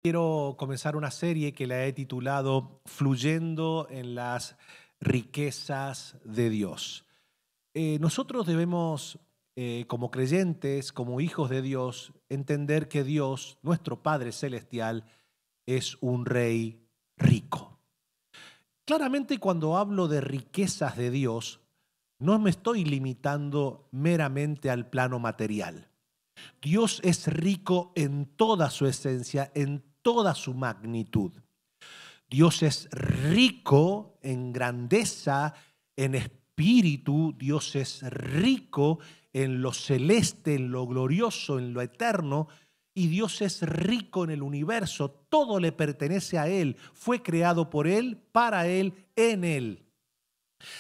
Quiero comenzar una serie que la he titulado Fluyendo en las riquezas de Dios. Nosotros debemos, como creyentes, como hijos de Dios, entender que Dios, nuestro Padre Celestial, es un Rey rico. Claramente, cuando hablo de riquezas de Dios, no me estoy limitando meramente al plano material. Dios es rico en toda su esencia, en toda su magnitud. Dios es rico en grandeza, en espíritu. Dios es rico en lo celeste, en lo glorioso, en lo eterno. Y Dios es rico en el universo. Todo le pertenece a Él. Fue creado por Él, para Él, en Él.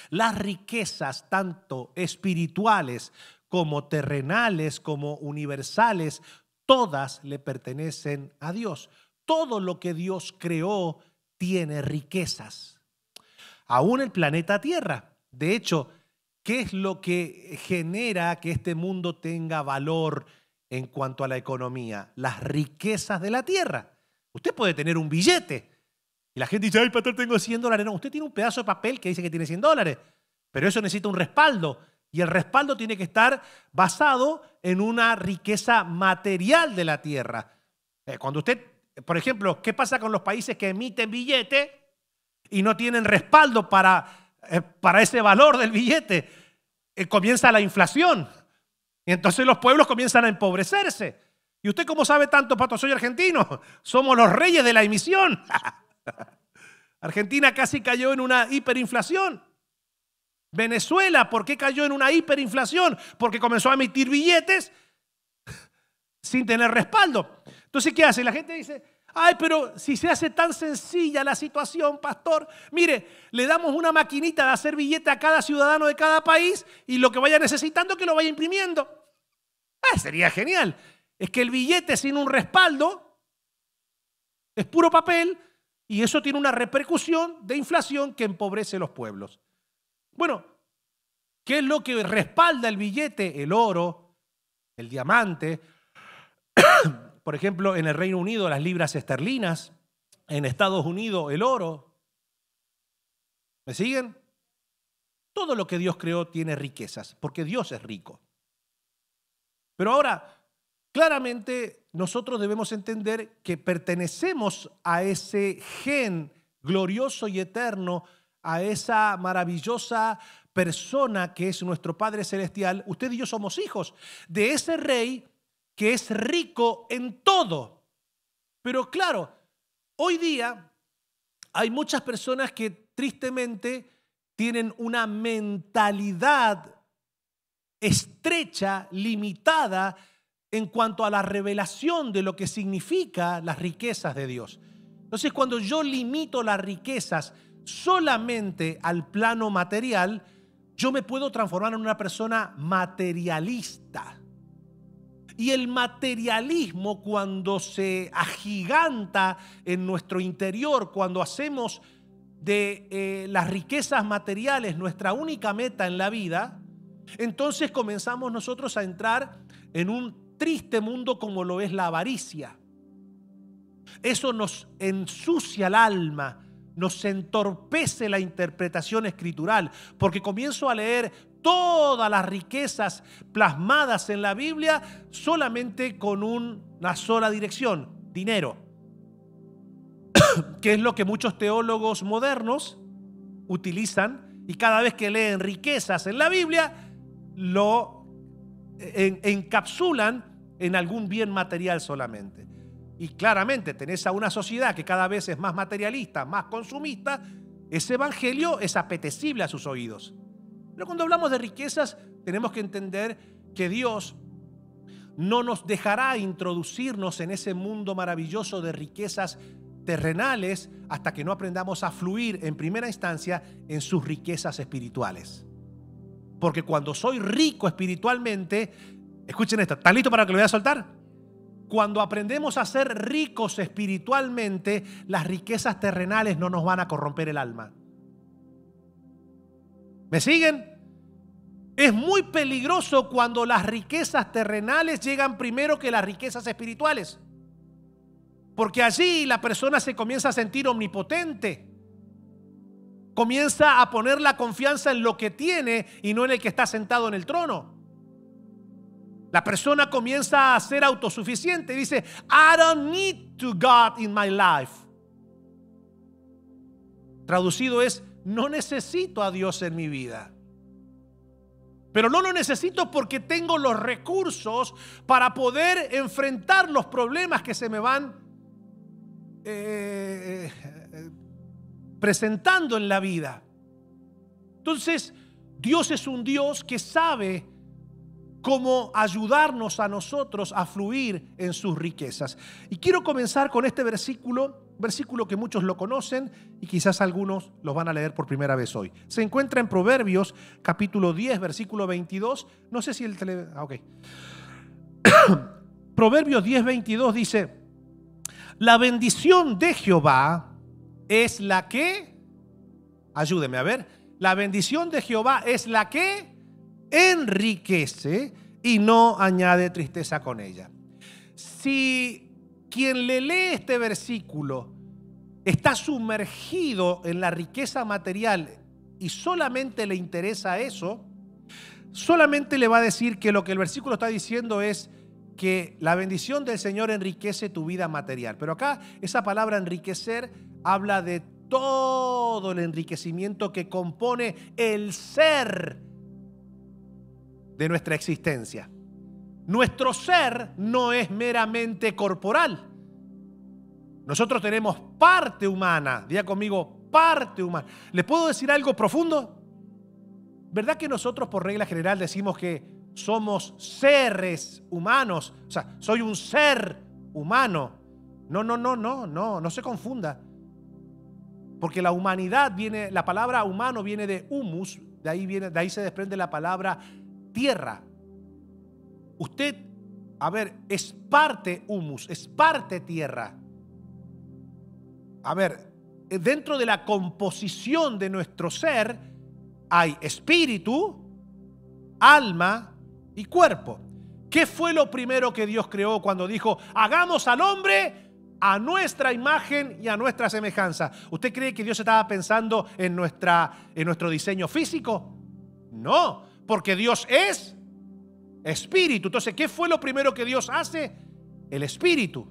Las riquezas, tanto espirituales como terrenales, como universales, todas le pertenecen a Dios. Todo lo que Dios creó tiene riquezas. Aún el planeta Tierra. De hecho, ¿qué es lo que genera que este mundo tenga valor en cuanto a la economía? Las riquezas de la Tierra. Usted puede tener un billete y la gente dice, ay, pastor, tengo $100. No, usted tiene un pedazo de papel que dice que tiene $100, pero eso necesita un respaldo. Y el respaldo tiene que estar basado en una riqueza material de la tierra. Cuando usted, por ejemplo, ¿qué pasa con los países que emiten billete y no tienen respaldo para ese valor del billete? Comienza la inflación. Y entonces los pueblos comienzan a empobrecerse. ¿Y usted cómo sabe tanto, Pato? Soy argentino. Somos los reyes de la emisión. Argentina casi cayó en una hiperinflación. Venezuela, ¿por qué cayó en una hiperinflación? Porque comenzó a emitir billetes sin tener respaldo. Entonces, ¿qué hace? La gente dice, ay, pero si se hace tan sencilla la situación, pastor, mire, le damos una maquinita de hacer billete a cada ciudadano de cada país y lo que vaya necesitando que lo vaya imprimiendo. Sería genial. Es que el billete sin un respaldo es puro papel y eso tiene una repercusión de inflación que empobrece los pueblos. Bueno, ¿qué es lo que respalda el billete? El oro, el diamante. Por ejemplo, en el Reino Unido las libras esterlinas, en Estados Unidos el oro. ¿Me siguen? Todo lo que Dios creó tiene riquezas, porque Dios es rico. Pero ahora, claramente nosotros debemos entender que pertenecemos a ese gen glorioso y eterno, a esa maravillosa persona que es nuestro Padre Celestial. Usted y yo somos hijos de ese Rey que es rico en todo. Pero claro, hoy día hay muchas personas que tristemente tienen una mentalidad estrecha, limitada en cuanto a la revelación de lo que significa las riquezas de Dios. Entonces, cuando yo limito las riquezas solamente al plano material, yo me puedo transformar en una persona materialista. Y el materialismo, cuando se agiganta en nuestro interior, cuando hacemos de las riquezas materiales nuestra única meta en la vida, entonces comenzamos nosotros a entrar en un triste mundo como lo es la avaricia. Eso nos ensucia el alma, nos entorpece la interpretación escritural, porque comienzo a leer todas las riquezas plasmadas en la Biblia solamente con una sola dirección: dinero. Que es lo que muchos teólogos modernos utilizan, y cada vez que leen riquezas en la Biblia lo encapsulan en algún bien material solamente. Y claramente tenés a una sociedad que cada vez es más materialista, más consumista. Ese evangelio es apetecible a sus oídos. Pero cuando hablamos de riquezas, tenemos que entender que Dios no nos dejará introducirnos en ese mundo maravilloso de riquezas terrenales hasta que no aprendamos a fluir en primera instancia en sus riquezas espirituales. Porque cuando soy rico espiritualmente, escuchen esto, ¿están listos para que lo voy a soltar? Cuando aprendemos a ser ricos espiritualmente, las riquezas terrenales no nos van a corromper el alma. ¿Me siguen? Es muy peligroso cuando las riquezas terrenales llegan primero que las riquezas espirituales. Porque allí la persona se comienza a sentir omnipotente. Comienza a poner la confianza en lo que tiene y no en el que está sentado en el trono. La persona comienza a ser autosuficiente. Dice, I don't need to God in my life. Traducido es, no necesito a Dios en mi vida. Pero no lo necesito porque tengo los recursos para poder enfrentar los problemas que se me van presentando en la vida. Entonces, Dios es un Dios que sabe cómo ayudarnos a nosotros a fluir en sus riquezas. Y quiero comenzar con este versículo que muchos lo conocen y quizás algunos los van a leer por primera vez hoy. Se encuentra en Proverbios capítulo 10, versículo 22. No sé si el Proverbios 10, 22 dice, la bendición de Jehová es la que, ayúdeme a ver, la bendición de Jehová es la que enriquece y no añade tristeza con ella. Si quien le lee este versículo está sumergido en la riqueza material y solamente le interesa eso, solamente le va a decir que lo que el versículo está diciendo es que la bendición del Señor enriquece tu vida material. Pero acá esa palabra enriquecer habla de todo el enriquecimiento que compone el ser de nuestra existencia. Nuestro ser no es meramente corporal. Nosotros tenemos parte humana. Diga conmigo, parte humana. ¿Les puedo decir algo profundo? ¿Verdad que nosotros por regla general decimos que somos seres humanos? O sea, soy un ser humano. No se confunda. Porque la humanidad viene, la palabra humano viene de humus, de ahí se desprende la palabra tierra. Usted, a ver, es parte humus, es parte tierra. A ver, dentro de la composición de nuestro ser hay espíritu, alma y cuerpo. ¿Qué fue lo primero que Dios creó cuando dijo, hagamos al hombre a nuestra imagen y a nuestra semejanza? ¿Usted cree que Dios estaba pensando en nuestro diseño físico? No, porque Dios es espíritu. Entonces, ¿qué fue lo primero que Dios hace? El espíritu.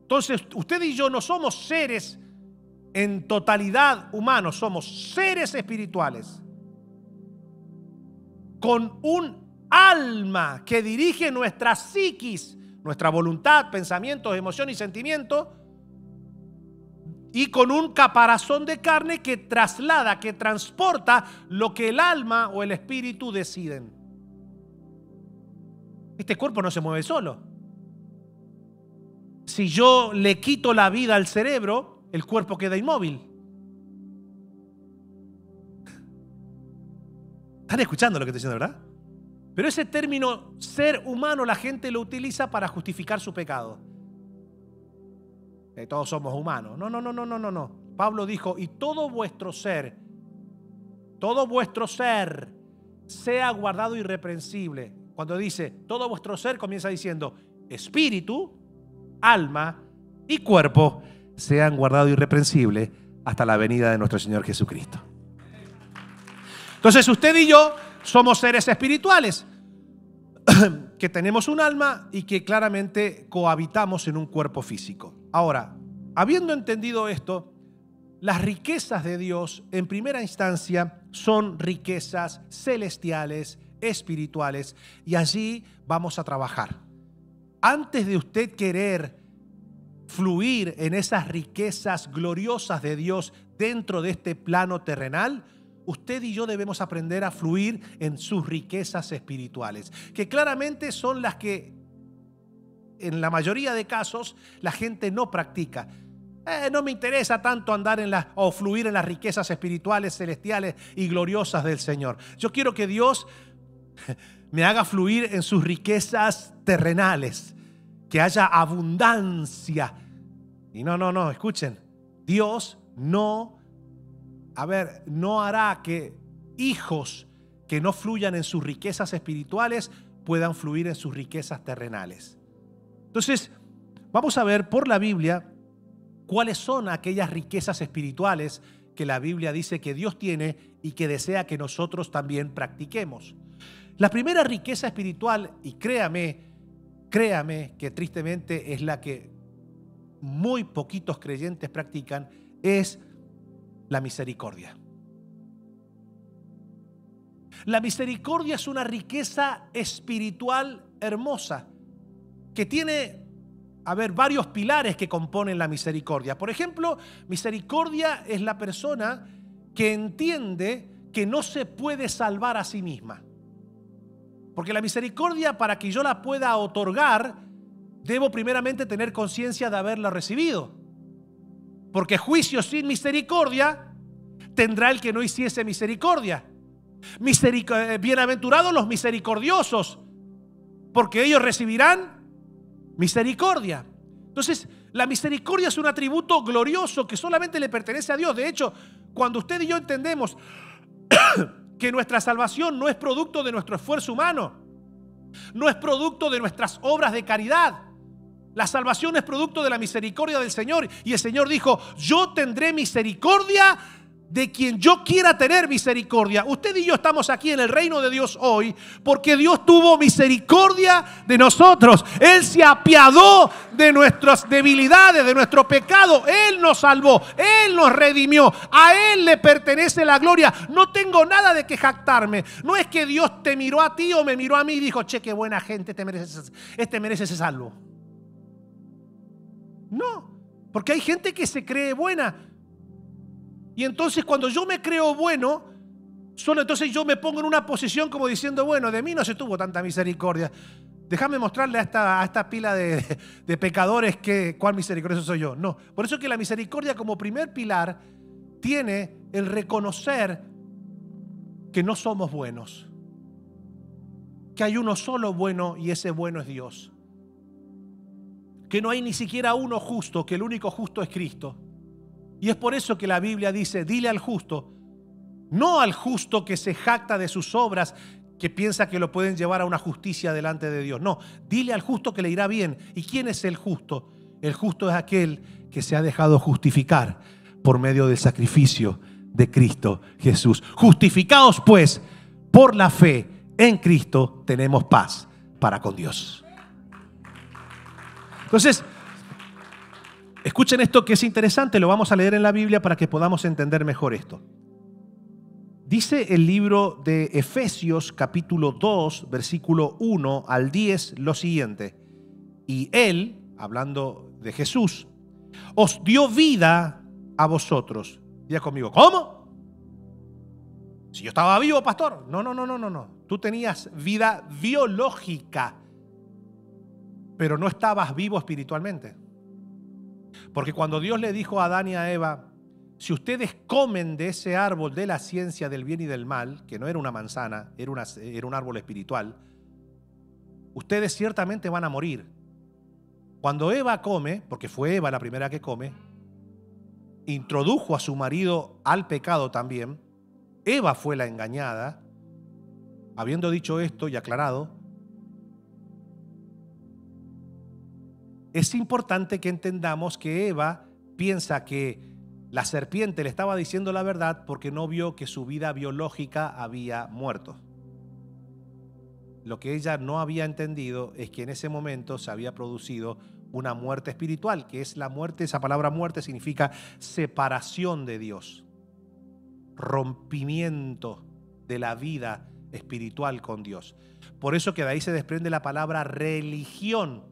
Entonces, usted y yo no somos seres en totalidad humanos, somos seres espirituales con un alma que dirige nuestra psiquis, nuestra voluntad, pensamientos, emoción y sentimiento, y con un caparazón de carne que traslada, que transporta lo que el alma o el espíritu deciden. Este cuerpo no se mueve solo. Si yo le quito la vida al cerebro, el cuerpo queda inmóvil. ¿Están escuchando lo que estoy diciendo, verdad? Pero ese término ser humano la gente lo utiliza para justificar su pecado. Todos somos humanos. No. Pablo dijo, y todo vuestro ser sea guardado irreprensible. Cuando dice todo vuestro ser, comienza diciendo espíritu, alma y cuerpo sean guardados irreprensibles hasta la venida de nuestro Señor Jesucristo. Entonces usted y yo somos seres espirituales que tenemos un alma y que claramente cohabitamos en un cuerpo físico. Ahora, habiendo entendido esto, las riquezas de Dios en primera instancia son riquezas celestiales, espirituales, y allí vamos a trabajar. Antes de usted querer fluir en esas riquezas gloriosas de Dios dentro de este plano terrenal, usted y yo debemos aprender a fluir en sus riquezas espirituales, que claramente son las que en la mayoría de casos la gente no practica. No me interesa tanto andar o fluir en las riquezas espirituales, celestiales y gloriosas del Señor. Yo quiero que Dios me haga fluir en sus riquezas terrenales, que haya abundancia. Y no, escuchen, Dios no hará que hijos que no fluyan en sus riquezas espirituales puedan fluir en sus riquezas terrenales. Entonces, vamos a ver por la Biblia cuáles son aquellas riquezas espirituales que la Biblia dice que Dios tiene y que desea que nosotros también practiquemos. La primera riqueza espiritual, y créame que tristemente es la que muy poquitos creyentes practican, es la misericordia. La misericordia es una riqueza espiritual hermosa que tiene, varios pilares que componen la misericordia. Por ejemplo, misericordia es la persona que entiende que no se puede salvar a sí misma. Porque la misericordia, para que yo la pueda otorgar, debo primeramente tener conciencia de haberla recibido. Porque juicio sin misericordia tendrá el que no hiciese misericordia. Bienaventurados los misericordiosos, porque ellos recibirán misericordia. Entonces, la misericordia es un atributo glorioso que solamente le pertenece a Dios. De hecho, cuando usted y yo entendemos que nuestra salvación no es producto de nuestro esfuerzo humano, no es producto de nuestras obras de caridad. La salvación es producto de la misericordia del Señor. Y el Señor dijo: yo tendré misericordia de quien yo quiera tener misericordia. Usted y yo estamos aquí en el reino de Dios hoy porque Dios tuvo misericordia de nosotros. Él se apiadó de nuestras debilidades, de nuestro pecado. Él nos salvó, Él nos redimió. A Él le pertenece la gloria. No tengo nada de que jactarme. No es que Dios te miró a ti o me miró a mí y dijo: che, qué buena gente, este merece ser salvo. No, porque hay gente que se cree buena. Y entonces cuando yo me creo bueno, solo entonces yo me pongo en una posición como diciendo: bueno, de mí no se tuvo tanta misericordia. Déjame mostrarle a esta pila de pecadores cuán misericordioso soy yo. No, por eso que la misericordia como primer pilar tiene el reconocer que no somos buenos. Que hay uno solo bueno y ese bueno es Dios. Que no hay ni siquiera uno justo, que el único justo es Cristo. Y es por eso que la Biblia dice: dile al justo, no al justo que se jacta de sus obras, que piensa que lo pueden llevar a una justicia delante de Dios. No, dile al justo que le irá bien. ¿Y quién es el justo? El justo es aquel que se ha dejado justificar por medio del sacrificio de Cristo Jesús. Justificados pues por la fe en Cristo, tenemos paz para con Dios. Entonces, escuchen esto que es interesante, lo vamos a leer en la Biblia para que podamos entender mejor esto. Dice el libro de Efesios capítulo 2, versículo 1 al 10 lo siguiente: y Él, hablando de Jesús, os dio vida a vosotros. Diga conmigo: ¿cómo? Si yo estaba vivo, pastor. No. Tú tenías vida biológica, pero no estabas vivo espiritualmente. Porque cuando Dios le dijo a Adán y a Eva: si ustedes comen de ese árbol de la ciencia del bien y del mal, que no era una manzana, era un árbol espiritual, ustedes ciertamente van a morir. Cuando Eva come, porque fue Eva la primera que come, introdujo a su marido al pecado también. Eva fue la engañada. Habiendo dicho esto y aclarado, es importante que entendamos que Eva piensa que la serpiente le estaba diciendo la verdad porque no vio que su vida biológica había muerto. Lo que ella no había entendido es que en ese momento se había producido una muerte espiritual, que es la muerte. Esa palabra muerte significa separación de Dios, rompimiento de la vida espiritual con Dios. Por eso que de ahí se desprende la palabra religión,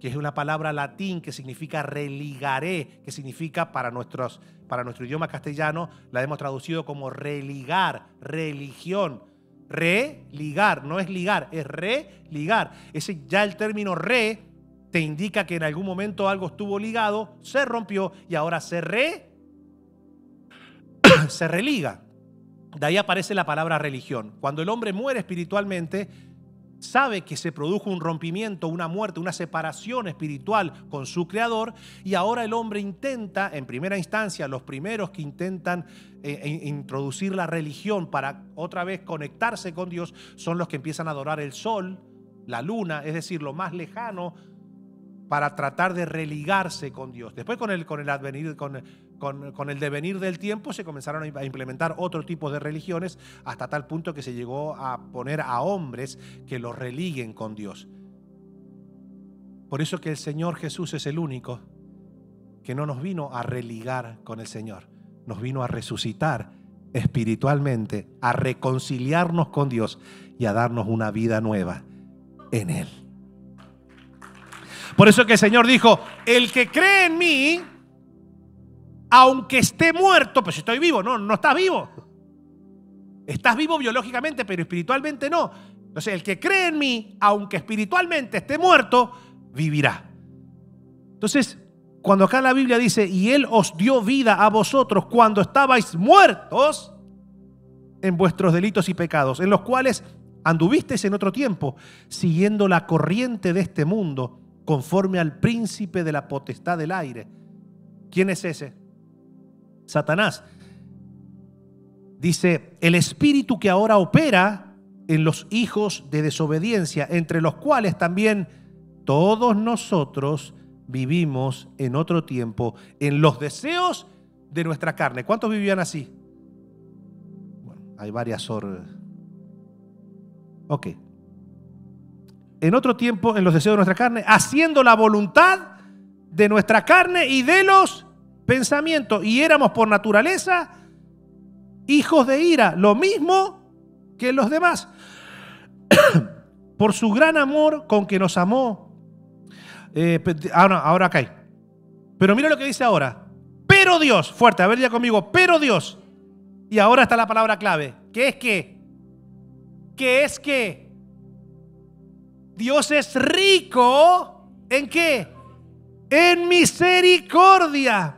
que es una palabra latín que significa religare, que significa para nuestro idioma castellano la hemos traducido como religar, religión. Religar, no es ligar, es religar. Ya el término re te indica que en algún momento algo estuvo ligado, se rompió y ahora se religa. De ahí aparece la palabra religión. Cuando el hombre muere espiritualmente, sabe que se produjo un rompimiento, una muerte, una separación espiritual con su Creador, y ahora el hombre intenta, en primera instancia, los primeros que intentan introducir la religión para otra vez conectarse con Dios, son los que empiezan a adorar el sol, la luna, es decir, lo más lejano, para tratar de religarse con Dios. Después con el devenir del tiempo se comenzaron a implementar otro tipo de religiones, hasta tal punto que se llegó a poner a hombres que los religuen con Dios. Por eso que el Señor Jesús es el único que no nos vino a religar con el Señor, nos vino a resucitar espiritualmente, a reconciliarnos con Dios y a darnos una vida nueva en Él. Por eso que el Señor dijo, el que cree en mí, aunque esté muerto, pues estoy vivo. No estás vivo. Estás vivo biológicamente, pero espiritualmente no. Entonces, el que cree en mí, aunque espiritualmente esté muerto, vivirá. Entonces, cuando acá la Biblia dice, y Él os dio vida a vosotros cuando estabais muertos en vuestros delitos y pecados, en los cuales anduvisteis en otro tiempo, siguiendo la corriente de este mundo, conforme al príncipe de la potestad del aire. ¿Quién es ese? Satanás. Dice, el espíritu que ahora opera en los hijos de desobediencia, entre los cuales también todos nosotros vivimos en otro tiempo, en los deseos de nuestra carne. ¿Cuántos vivían así? Bueno, hay varias Ok. En otro tiempo, en los deseos de nuestra carne, haciendo la voluntad de nuestra carne y de los pensamientos. Y éramos por naturaleza hijos de ira, lo mismo que los demás. Por su gran amor con que nos amó. Ahora acá hay. Pero mira lo que dice ahora. Pero Dios, fuerte, a ver ya conmigo, pero Dios. Y ahora está la palabra clave. ¿Qué es qué? ¿Qué es qué? Dios es rico, ¿en qué? En misericordia.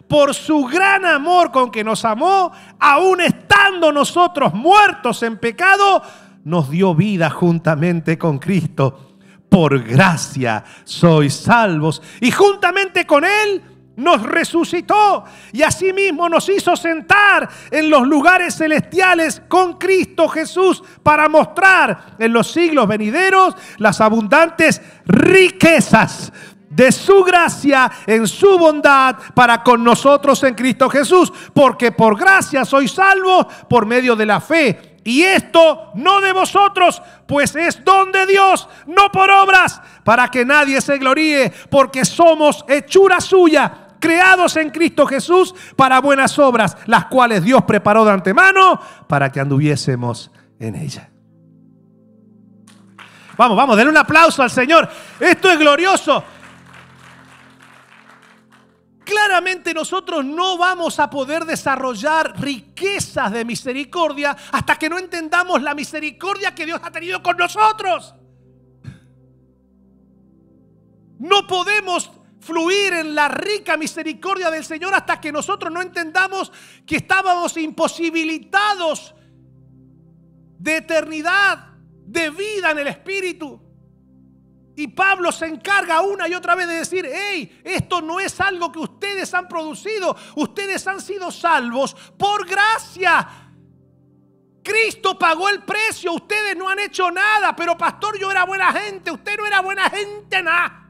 Por su gran amor con que nos amó, aun estando nosotros muertos en pecado, nos dio vida juntamente con Cristo. Por gracia sois salvos. Y juntamente con Él nos resucitó y asimismo nos hizo sentar en los lugares celestiales con Cristo Jesús para mostrar en los siglos venideros las abundantes riquezas de su gracia en su bondad para con nosotros en Cristo Jesús. Porque por gracia sois salvos por medio de la fe. Y esto no de vosotros, pues es don de Dios, no por obras, para que nadie se gloríe, porque somos hechura suya, creados en Cristo Jesús para buenas obras, las cuales Dios preparó de antemano para que anduviésemos en ella. Vamos, denle un aplauso al Señor. Esto es glorioso. Claramente nosotros no vamos a poder desarrollar riquezas de misericordia hasta que no entendamos la misericordia que Dios ha tenido con nosotros. No podemos fluir en la rica misericordia del Señor hasta que nosotros no entendamos que estábamos imposibilitados de eternidad, de vida en el Espíritu. Y Pablo se encarga una y otra vez de decir, hey, esto no es algo que ustedes han producido, ustedes han sido salvos por gracia. Cristo pagó el precio, ustedes no han hecho nada, pero pastor, yo era buena gente, usted no era buena gente, nada.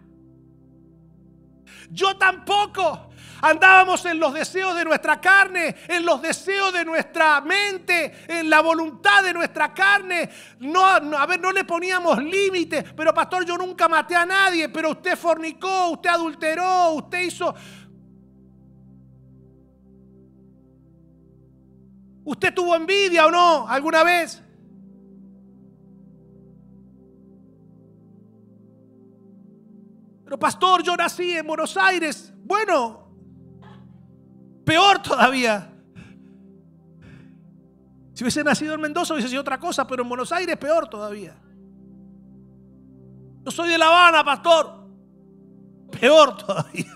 Yo tampoco. Andábamos en los deseos de nuestra carne, en los deseos de nuestra mente, en la voluntad de nuestra carne. No le poníamos límites. Pero pastor, yo nunca maté a nadie, pero usted fornicó, usted adulteró, usted hizo... ¿Usted tuvo envidia o no alguna vez? Pero pastor, yo nací en Buenos Aires. Bueno, peor todavía. Si hubiese nacido en Mendoza hubiese sido otra cosa, pero en Buenos Aires peor todavía. Yo soy de La Habana, pastor. Peor todavía.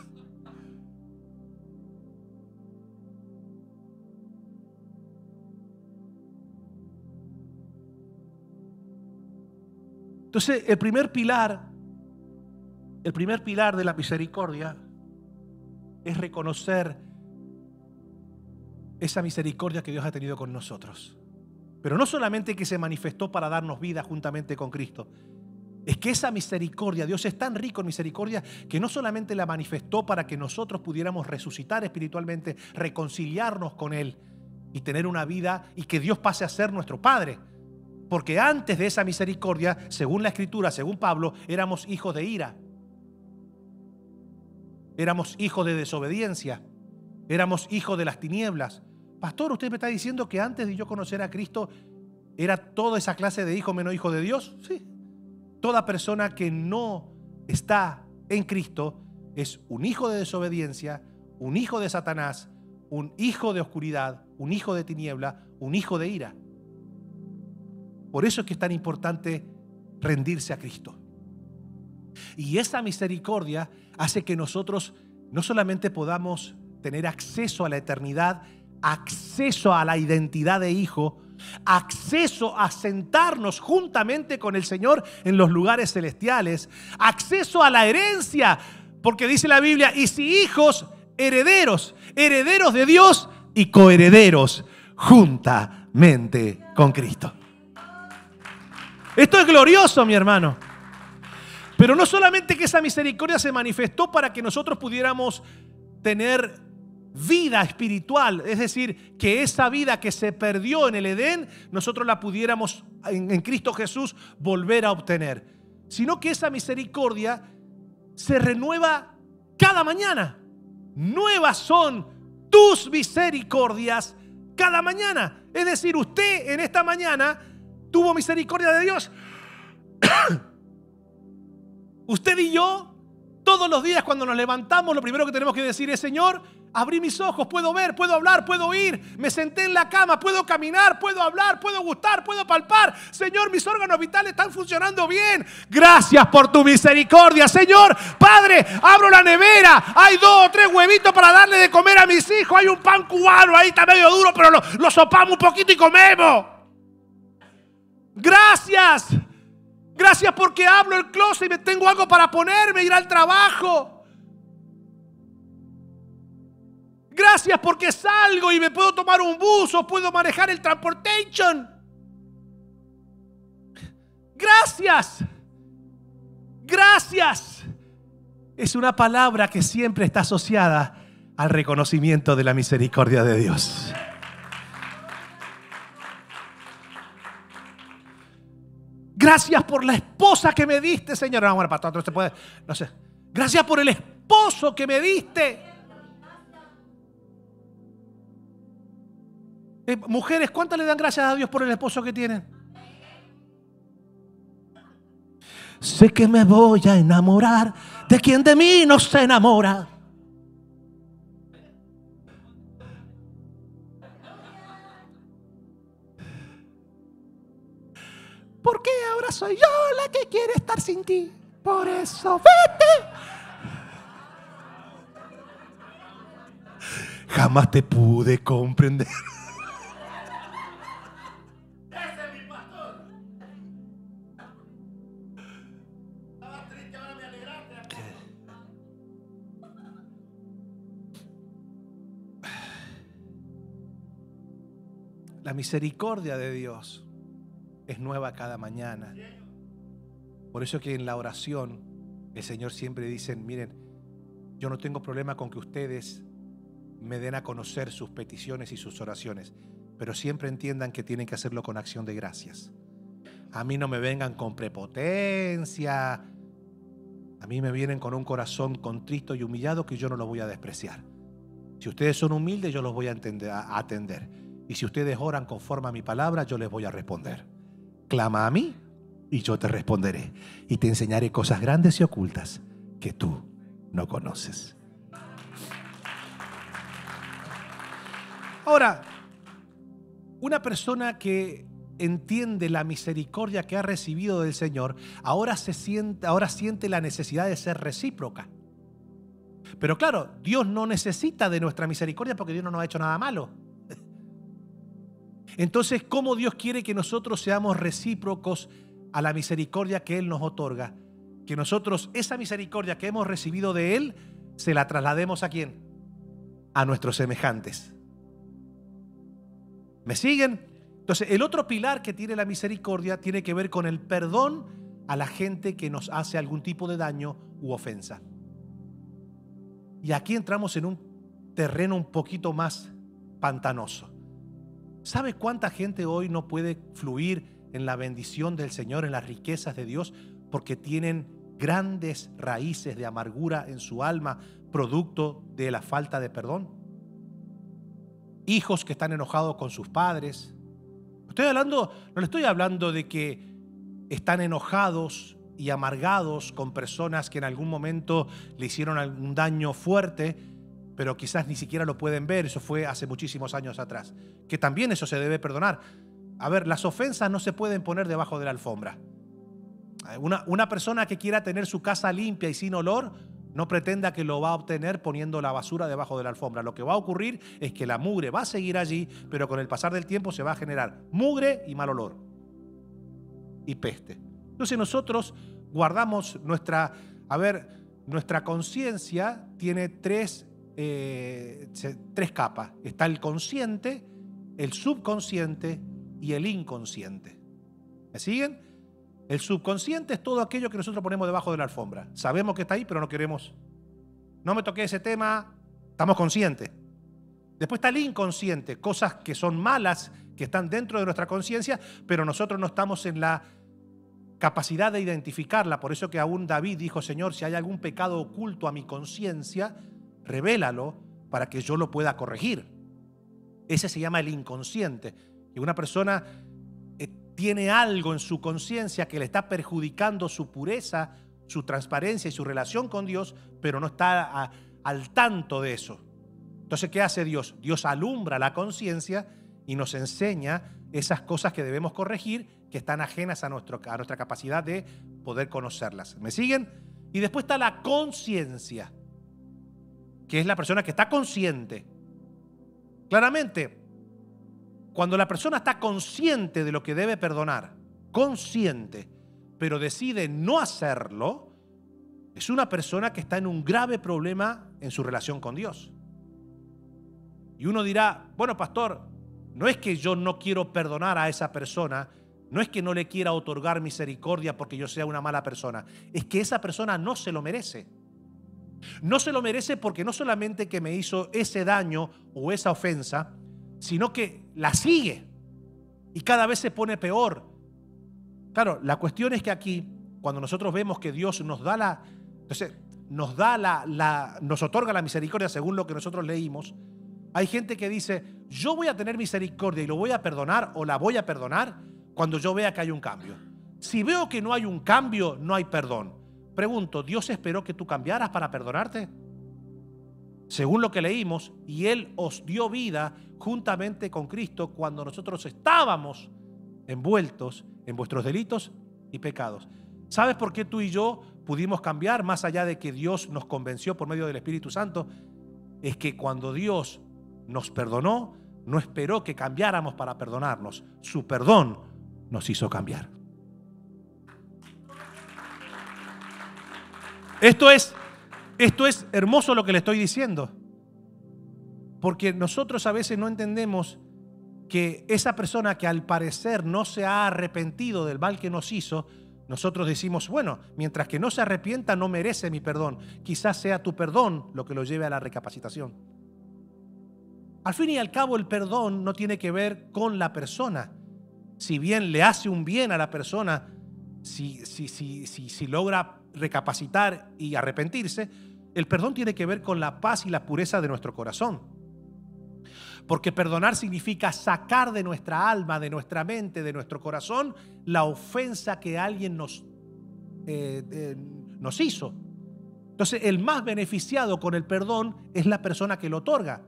Entonces, el primer pilar de la misericordia es reconocer esa misericordia que Dios ha tenido con nosotros. Pero no solamente que se manifestó para darnos vida juntamente con Cristo. Es que esa misericordia, Dios es tan rico en misericordia que no solamente la manifestó para que nosotros pudiéramos resucitar espiritualmente, reconciliarnos con Él y tener una vida y que Dios pase a ser nuestro Padre. Porque antes de esa misericordia, según la Escritura, según Pablo, éramos hijos de ira. Éramos hijos de desobediencia. Éramos hijos de las tinieblas. Pastor, ¿usted me está diciendo que antes de yo conocer a Cristo era toda esa clase de hijo menos hijo de Dios? Sí. Toda persona que no está en Cristo es un hijo de desobediencia, un hijo de Satanás, un hijo de oscuridad, un hijo de tiniebla, un hijo de ira. Por eso es que es tan importante rendirse a Cristo. Y esa misericordia hace que nosotros no solamente podamos tener acceso a la eternidad, acceso a la identidad de hijo, acceso a sentarnos juntamente con el Señor en los lugares celestiales, acceso a la herencia, porque dice la Biblia, y si hijos, herederos, herederos de Dios y coherederos juntamente con Cristo. Esto es glorioso, mi hermano. Pero no solamente que esa misericordia se manifestó para que nosotros pudiéramos tener vida espiritual, es decir, que esa vida que se perdió en el Edén, nosotros la pudiéramos en Cristo Jesús volver a obtener, sino que esa misericordia se renueva cada mañana. Nuevas son tus misericordias cada mañana. Es decir, usted en esta mañana tuvo misericordia de Dios. Usted y yo, todos los días cuando nos levantamos, lo primero que tenemos que decir es: Señor, abrí mis ojos, puedo ver, puedo hablar, puedo oír, me senté en la cama, puedo caminar, puedo hablar, puedo gustar, puedo palpar. Señor, mis órganos vitales están funcionando bien. Gracias por tu misericordia, Señor. Padre, abro la nevera, hay 2 o 3 huevitos para darle de comer a mis hijos. Hay un pan cubano, ahí está medio duro, pero lo sopamos un poquito y comemos. Gracias. Gracias porque abro el closet y me tengo algo para ponerme, ir al trabajo. Gracias porque salgo y me puedo tomar un bus o puedo manejar el transportation. Gracias. Gracias. Es una palabra que siempre está asociada al reconocimiento de la misericordia de Dios. Gracias por la esposa que me diste, Señor. No, bueno, pastor, no se puede, no sé. Gracias por el esposo que me diste. Mujeres, ¿cuántas le dan gracias a Dios por el esposo que tienen? Sé que me voy a enamorar de quien de mí no se enamora. Porque ahora soy yo la que quiere estar sin ti. Por eso vete. Jamás te pude comprender. Ese es mi pastor. Estaba triste, ahora me alegraste. La misericordia de Dios es nueva cada mañana. Por eso que en la oración el Señor siempre dice: miren, yo no tengo problema con que ustedes me den a conocer sus peticiones y sus oraciones, pero siempre entiendan que tienen que hacerlo con acción de gracias. A mí no me vengan con prepotencia. A mí me vienen con un corazón contrito y humillado, que yo no los voy a despreciar. Si ustedes son humildes, yo los voy a atender. Y si ustedes oran conforme a mi palabra, yo les voy a responder. Clama a mí y yo te responderé. Y te enseñaré cosas grandes y ocultas que tú no conoces. Ahora, una persona que entiende la misericordia que ha recibido del Señor, ahora siente la necesidad de ser recíproca. Pero claro, Dios no necesita de nuestra misericordia porque Dios no nos ha hecho nada malo. Entonces, ¿cómo Dios quiere que nosotros seamos recíprocos a la misericordia que Él nos otorga, que nosotros esa misericordia que hemos recibido de Él, se la traslademos ¿a quién? A nuestros semejantes. ¿Me siguen? Entonces, el otro pilar que tiene la misericordia tiene que ver con el perdón a la gente que nos hace algún tipo de daño u ofensa. Y aquí entramos en un terreno un poquito más pantanoso. ¿Sabe cuánta gente hoy no puede fluir en la bendición del Señor, en las riquezas de Dios, porque tienen grandes raíces de amargura en su alma, producto de la falta de perdón? Hijos que están enojados con sus padres. No le estoy hablando de que están enojados y amargados con personas que en algún momento le hicieron algún daño fuerte, pero quizás ni siquiera lo pueden ver. Eso fue hace muchísimos años atrás. Que también eso se debe perdonar. A ver, las ofensas no se pueden poner debajo de la alfombra. Una persona que quiera tener su casa limpia y sin olor, no pretenda que lo va a obtener poniendo la basura debajo de la alfombra. Lo que va a ocurrir es que la mugre va a seguir allí, pero con el pasar del tiempo se va a generar mugre y mal olor y peste. Entonces nosotros guardamos nuestra conciencia tiene tres capas. Está el consciente, el subconsciente y el inconsciente. ¿Me siguen? El subconsciente es todo aquello que nosotros ponemos debajo de la alfombra. Sabemos que está ahí, pero no queremos. No me toqué ese tema, estamos conscientes. Después está el inconsciente, cosas que son malas, que están dentro de nuestra conciencia, pero nosotros no estamos en la capacidad de identificarla. Por eso que aún David dijo: Señor, si hay algún pecado oculto a mi conciencia, revélalo para que yo lo pueda corregir. Ese se llama el inconsciente. Y una persona tiene algo en su conciencia que le está perjudicando su pureza, su transparencia y su relación con Dios, pero no está al tanto de eso. Entonces, ¿qué hace Dios? Dios alumbra la conciencia y nos enseña esas cosas que debemos corregir, que están ajenas a nuestra capacidad de poder conocerlas. ¿Me siguen? Y después está la conciencia, que es la persona que está consciente. Claramente, cuando la persona está consciente de lo que debe perdonar, consciente, pero decide no hacerlo, es una persona que está en un grave problema en su relación con Dios. Y uno dirá: bueno, pastor, no es que yo no quiero perdonar a esa persona, no es que no le quiera otorgar misericordia porque yo sea una mala persona, es que esa persona no se lo merece. No se lo merece porque no solamente que me hizo ese daño o esa ofensa, sino que la sigue y cada vez se pone peor. Claro, la cuestión es que aquí, cuando nosotros vemos que Dios nos da nos otorga la misericordia según lo que nosotros leímos, hay gente que dice: yo voy a tener misericordia y lo voy a perdonar o la voy a perdonar cuando yo vea que hay un cambio. Si veo que no hay un cambio, no hay perdón. Pregunto, ¿Dios esperó que tú cambiaras para perdonarte? Según lo que leímos, y Él os dio vida juntamente con Cristo cuando nosotros estábamos envueltos en vuestros delitos y pecados. ¿Sabes por qué tú y yo pudimos cambiar más allá de que Dios nos convenció por medio del Espíritu Santo? Es que cuando Dios nos perdonó, no esperó que cambiáramos para perdonarnos. Su perdón nos hizo cambiar. Esto es hermoso lo que le estoy diciendo, porque nosotros a veces no entendemos que esa persona que al parecer no se ha arrepentido del mal que nos hizo, nosotros decimos: bueno, mientras que no se arrepienta no merece mi perdón. Quizás sea tu perdón lo que lo lleve a la recapacitación. Al fin y al cabo, el perdón no tiene que ver con la persona. Si bien le hace un bien a la persona, si logra recapacitar y arrepentirse, el perdón tiene que ver con la paz y la pureza de nuestro corazón. Porque perdonar significa sacar de nuestra alma, de nuestra mente, de nuestro corazón, la ofensa que alguien nos hizo. Entonces, el más beneficiado con el perdón es la persona que lo otorga.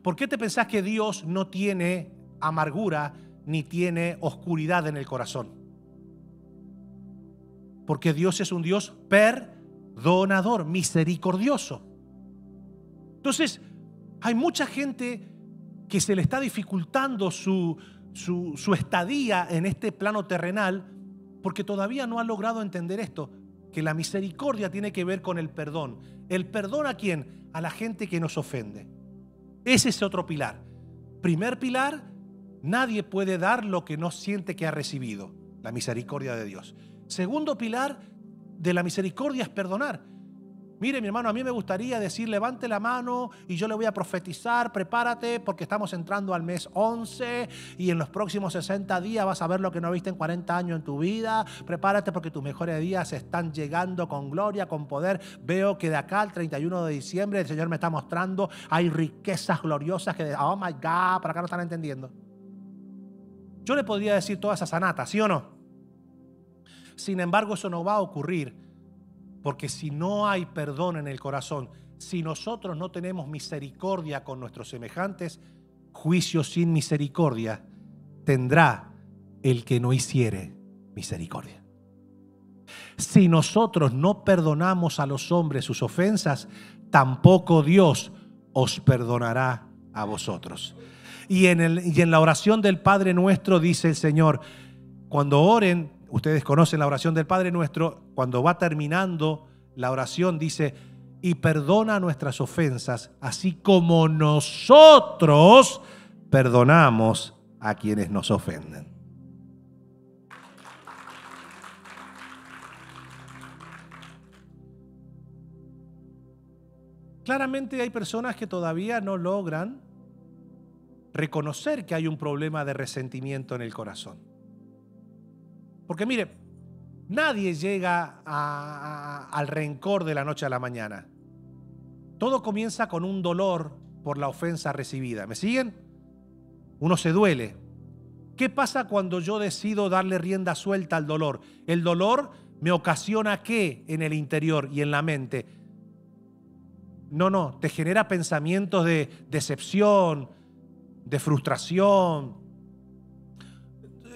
¿Por qué te pensás que Dios no tiene amargura ni tiene oscuridad en el corazón? Porque Dios es un Dios perdonador, misericordioso. Entonces, hay mucha gente que se le está dificultando su estadía en este plano terrenal porque todavía no ha logrado entender esto, que la misericordia tiene que ver con el perdón. ¿El perdón a quién? A la gente que nos ofende. Ese es otro pilar. Primer pilar, nadie puede dar lo que no siente que ha recibido, la misericordia de Dios. Segundo pilar de la misericordia es perdonar. Mire, mi hermano, a mí me gustaría decir, levante la mano y yo le voy a profetizar, prepárate porque estamos entrando al mes 11 y en los próximos 60 días vas a ver lo que no viste en 40 años en tu vida. Prepárate porque tus mejores días están llegando con gloria, con poder. Veo que de acá al 31 de diciembre el Señor me está mostrando, hay riquezas gloriosas que, oh my God, para acá no están entendiendo. Yo le podría decir toda esa sanata, ¿sí o no? Sin embargo, eso no va a ocurrir. Porque si no hay perdón en el corazón, si nosotros no tenemos misericordia con nuestros semejantes, juicio sin misericordia tendrá el que no hiciere misericordia. Si nosotros no perdonamos a los hombres sus ofensas, tampoco Dios os perdonará a vosotros. Y en la oración del Padre Nuestro dice el Señor, cuando oren, ustedes conocen la oración del Padre Nuestro, cuando va terminando la oración dice, y perdona nuestras ofensas, así como nosotros perdonamos a quienes nos ofenden. Claramente hay personas que todavía no logran reconocer que hay un problema de resentimiento en el corazón. Porque mire, nadie llega al rencor de la noche a la mañana. Todo comienza con un dolor por la ofensa recibida. ¿Me siguen? Uno se duele. ¿Qué pasa cuando yo decido darle rienda suelta al dolor? El dolor me ocasiona ¿qué en el interior y en la mente? No, te genera pensamientos de decepción, de frustración.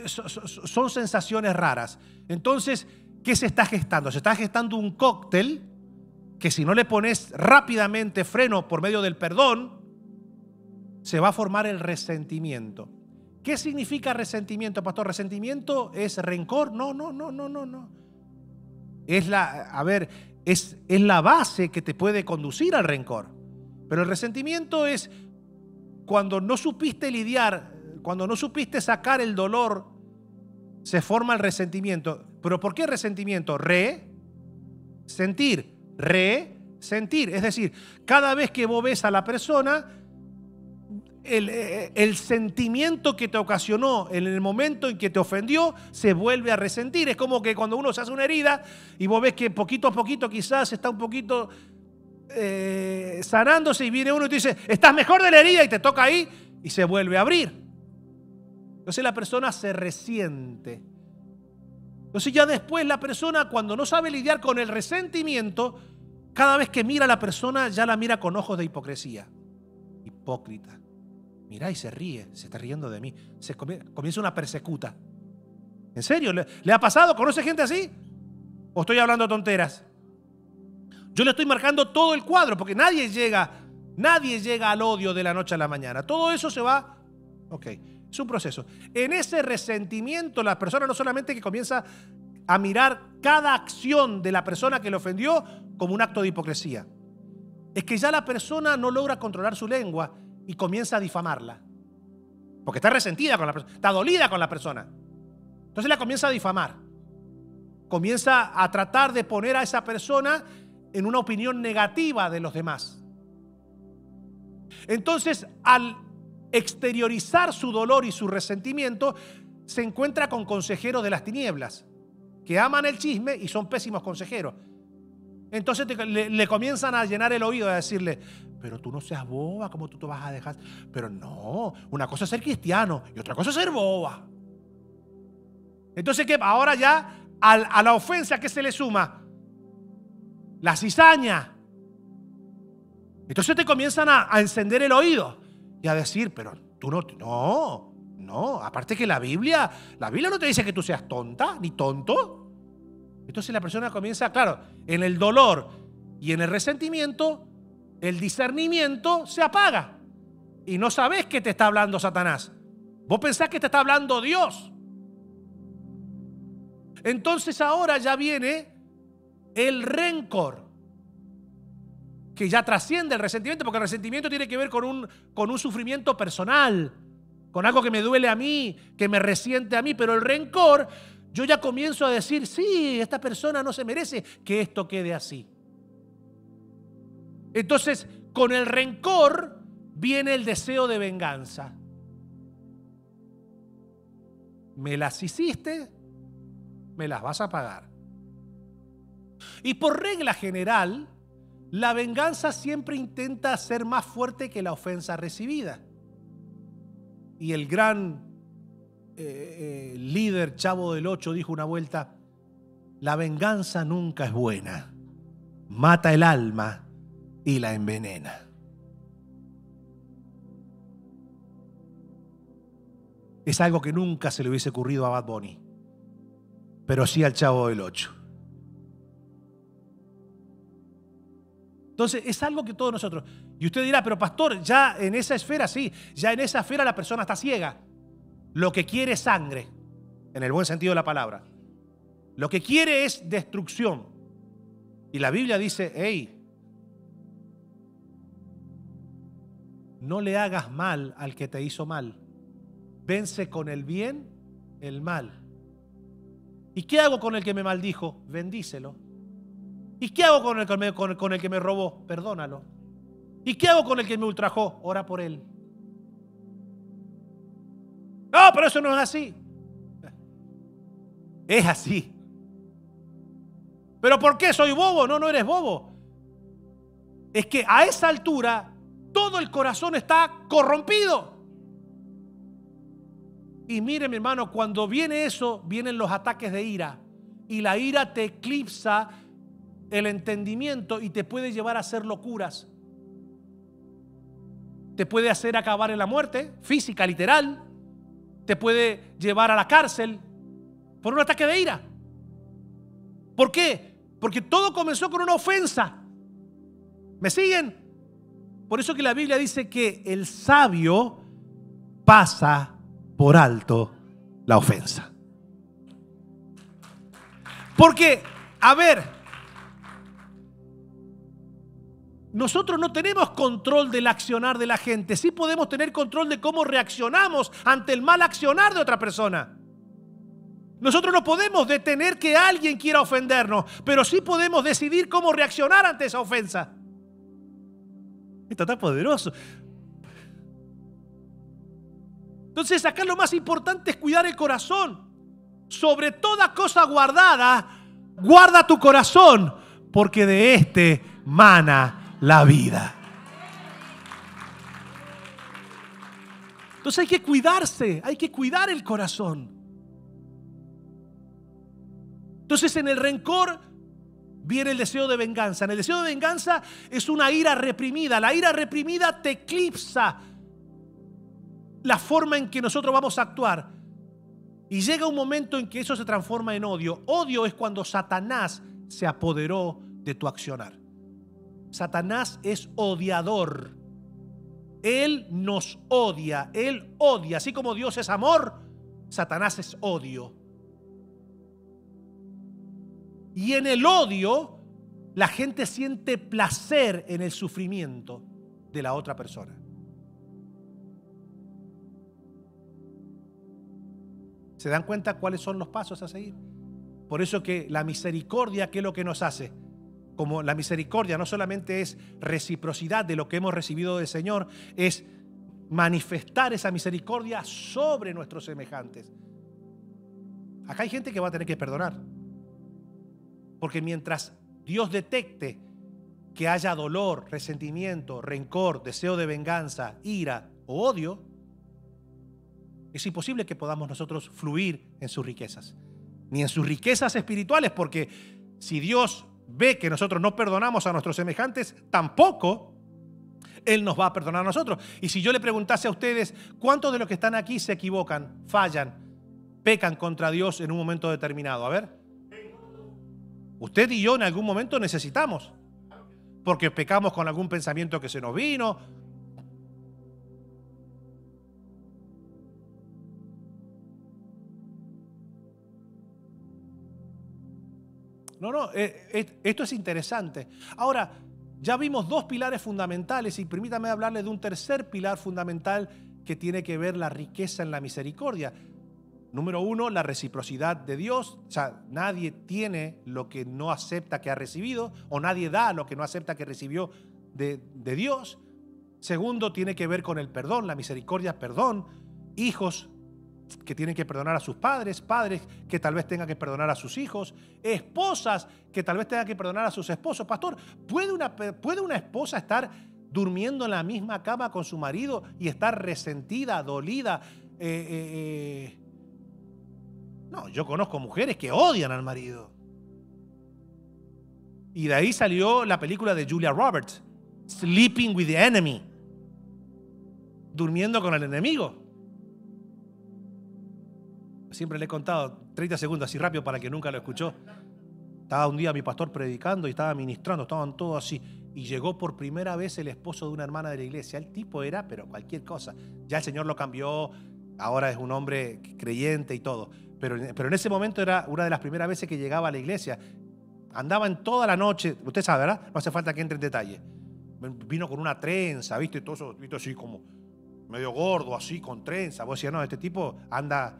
Son sensaciones raras. Entonces, ¿qué se está gestando? Se está gestando un cóctel que si no le pones rápidamente freno por medio del perdón, se va a formar el resentimiento. ¿Qué significa resentimiento, pastor? ¿Resentimiento es rencor? No. Es la base que te puede conducir al rencor. Pero el resentimiento es cuando no supiste lidiar, cuando no supiste sacar el dolor, se forma el resentimiento. ¿Pero por qué resentimiento? Resentir. Es decir, cada vez que vos ves a la persona, el sentimiento que te ocasionó en el momento en que te ofendió se vuelve a resentir. Es como que cuando uno se hace una herida y vos ves que poquito a poquito quizás está un poquito sanándose y viene uno y te dice, estás mejor de la herida y te toca ahí y se vuelve a abrir. Entonces la persona se resiente. Entonces ya después la persona, cuando no sabe lidiar con el resentimiento, cada vez que mira a la persona ya la mira con ojos de hipocresía. Hipócrita. Mira y se ríe, se está riendo de mí. Comienza una persecuta. ¿En serio? ¿Le ha pasado? ¿Conoce gente así? ¿O estoy hablando tonteras? Yo le estoy marcando todo el cuadro porque nadie llega al odio de la noche a la mañana. Todo eso se va. Ok. Es un proceso. En ese resentimiento, la persona no solamente que comienza a mirar cada acción de la persona que le ofendió como un acto de hipocresía. Es que ya la persona no logra controlar su lengua y comienza a difamarla. Porque está resentida con la persona, está dolida con la persona. Entonces la comienza a difamar. Comienza a tratar de poner a esa persona en una opinión negativa de los demás. Entonces, al exteriorizar su dolor y su resentimiento, se encuentra con consejeros de las tinieblas que aman el chisme y son pésimos consejeros. Entonces le comienzan a llenar el oído, a decirle, pero tú no seas boba, ¿cómo tú te vas a dejar? Pero no, una cosa es ser cristiano y otra cosa es ser boba. Entonces, ¿qué? Ahora ya a la ofensa, ¿qué se le suma? La cizaña. Entonces te comienzan a encender el oído y a decir, pero tú no, aparte que la Biblia no te dice que tú seas tonta ni tonto. Entonces la persona comienza, claro, en el dolor y en el resentimiento, el discernimiento se apaga y no sabes que te está hablando Satanás. Vos pensás que te está hablando Dios. Entonces ahora ya viene el rencor, que ya trasciende el resentimiento, porque el resentimiento tiene que ver con un sufrimiento personal, con algo que me duele a mí, que me resiente a mí. Pero el rencor, yo ya comienzo a decir, sí, esta persona no se merece que esto quede así. Entonces, con el rencor viene el deseo de venganza. Me las hiciste, me las vas a pagar. Y por regla general, la venganza siempre intenta ser más fuerte que la ofensa recibida. Y el gran líder Chavo del Ocho dijo una vuelta: la venganza nunca es buena, mata el alma y la envenena. Es algo que nunca se le hubiese ocurrido a Bad Bunny, pero sí al Chavo del Ocho. Entonces es algo que todos nosotros, y usted dirá, pero pastor, ya en esa esfera, sí, ya en esa esfera la persona está ciega. Lo que quiere es sangre, en el buen sentido de la palabra. Lo que quiere es destrucción. Y la Biblia dice, hey, no le hagas mal al que te hizo mal. Vence con el bien el mal. ¿Y qué hago con el que me maldijo? Bendícelo. ¿Y qué hago con el que me robó? Perdónalo. ¿Y qué hago con el que me ultrajó? Ora por él. No, pero eso no es así. Es así. ¿Pero por qué? ¿Soy bobo? No, no eres bobo. Es que a esa altura todo el corazón está corrompido. Y mire, mi hermano, cuando viene eso, vienen los ataques de ira. Y la ira te eclipsa el entendimiento y te puede llevar a hacer locuras. Te puede hacer acabar en la muerte física, literal. Te puede llevar a la cárcel por un ataque de ira. ¿Por qué? Porque todo comenzó con una ofensa. ¿Me siguen? Por eso que la Biblia dice que el sabio pasa por alto la ofensa. Porque, a ver, nosotros no tenemos control del accionar de la gente. Sí podemos tener control de cómo reaccionamos ante el mal accionar de otra persona. Nosotros no podemos detener que alguien quiera ofendernos, pero sí podemos decidir cómo reaccionar ante esa ofensa. Esto está poderoso. Entonces, acá lo más importante es cuidar el corazón. Sobre toda cosa guardada, guarda tu corazón, porque de este mana la vida. Entonces hay que cuidarse, hay que cuidar el corazón. Entonces en el rencor viene el deseo de venganza. En el deseo de venganza es una ira reprimida. La ira reprimida te eclipsa la forma en que nosotros vamos a actuar. Y llega un momento en que eso se transforma en odio. Odio es cuando Satanás se apoderó de tu accionar. Satanás es odiador. Él nos odia. Él odia. Así como Dios es amor, Satanás es odio. Y en el odio, la gente siente placer en el sufrimiento de la otra persona. ¿Se dan cuenta cuáles son los pasos a seguir? Por eso que la misericordia, ¿qué es lo que nos hace? Como la misericordia no solamente es reciprocidad de lo que hemos recibido del Señor, es manifestar esa misericordia sobre nuestros semejantes. Acá hay gente que va a tener que perdonar. Porque mientras Dios detecte que haya dolor, resentimiento, rencor, deseo de venganza, ira o odio, es imposible que podamos nosotros fluir en sus riquezas. Ni en sus riquezas espirituales, porque si Dios ve que nosotros no perdonamos a nuestros semejantes, tampoco Él nos va a perdonar a nosotros. Y si yo le preguntase a ustedes, ¿cuántos de los que están aquí se equivocan, fallan, pecan contra Dios en un momento determinado? A ver. Usted y yo en algún momento necesitamos, porque pecamos con algún pensamiento que se nos vino. Esto es interesante. Ahora, ya vimos dos pilares fundamentales y permítame hablarles de un tercer pilar fundamental que tiene que ver la riqueza en la misericordia. Número uno, la reciprocidad de Dios. O sea, nadie tiene lo que no acepta que ha recibido, o nadie da lo que no acepta que recibió de Dios. Segundo, tiene que ver con el perdón, la misericordia, perdón. Hijos que tienen que perdonar a sus padres, padres que tal vez tengan que perdonar a sus hijos, esposas que tal vez tengan que perdonar a sus esposos. Pastor, ¿puede una esposa estar durmiendo en la misma cama con su marido y estar resentida, dolida? No, yo conozco mujeres que odian al marido. Y de ahí salió la película de Julia Roberts, Sleeping with the Enemy, durmiendo con el enemigo. Siempre le he contado 30 segundos así rápido para que nunca lo escuchó. Estaba un día mi pastor predicando y estaba ministrando, estaban todos así. Y llegó por primera vez el esposo de una hermana de la iglesia. El tipo era, pero cualquier cosa. Ya el Señor lo cambió, ahora es un hombre creyente y todo. Pero en ese momento era una de las primeras veces que llegaba a la iglesia. Andaba en toda la noche, usted sabe, ¿verdad? No hace falta que entre en detalle. Vino con una trenza, ¿viste? Todo eso, ¿viste? Así como medio gordo, así, con trenza. Vos decías, no, este tipo anda